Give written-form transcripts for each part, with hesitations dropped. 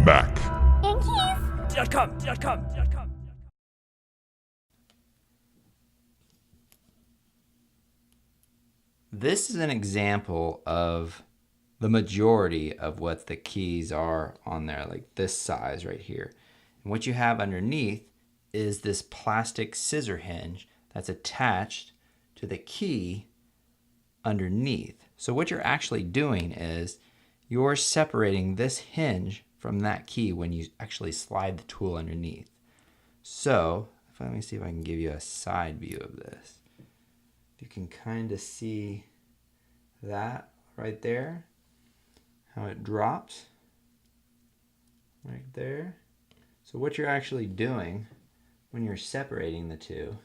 Mac. This is an example of the majority of what the keys are on there, like this size right here. And what you have underneath is this plastic scissor hinge that's attached to the key underneath. So what you're actually doing is you're separating this hinge from that key when you actually slide the tool underneath. So let me see if I can give you a side view of this. You can kind of see that right there, how it drops right there. So what you're actually doing when you're separating the two,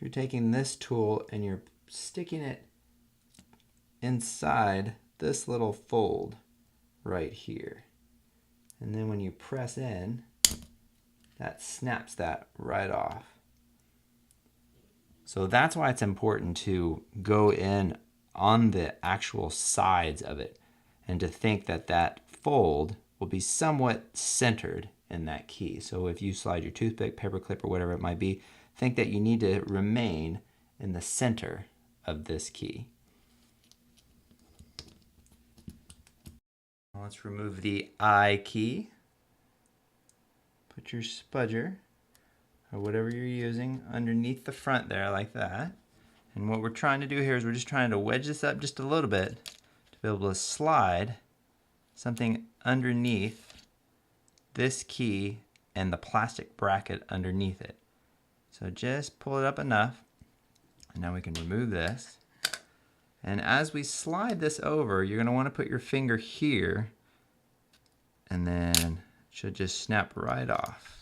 you're taking this tool and you're sticking it inside this little fold right here. And then when you press in, that snaps that right off. So that's why it's important to go in on the actual sides of it and to think that that fold will be somewhat centered in that key. So if you slide your toothpick, paper clip, or whatever it might be, think that you need to remain in the center of this key. Let's remove the I key. Put your spudger or whatever you're using underneath the front there like that. And what we're trying to do here is we're just trying to wedge this up just a little bit to be able to slide something underneath this key and the plastic bracket underneath it. So just pull it up enough, and now we can remove this. And as we slide this over, you're going to want to put your finger here, and then it should just snap right off.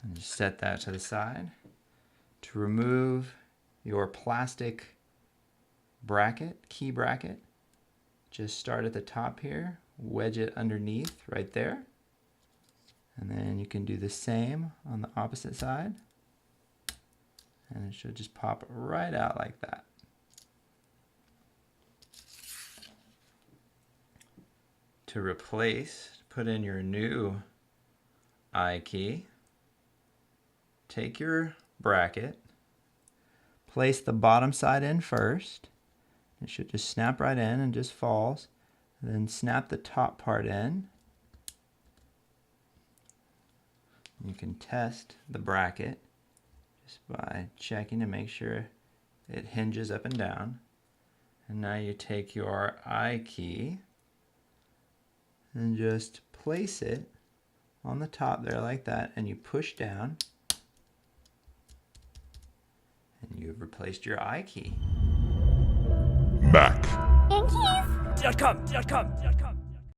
And just set that to the side. To remove your plastic bracket, key bracket, just start at the top here, wedge it underneath right there. And then you can do the same on the opposite side. And it should just pop right out like that. To replace, put in your new I key. Take your bracket, place the bottom side in first. It should just snap right in and just falls. And then snap the top part in. You can test the bracket just by checking to make sure it hinges up and down. And now you take your I key and just place it on the top there like that, and you push down, and you've replaced your I key. Mac. And keys.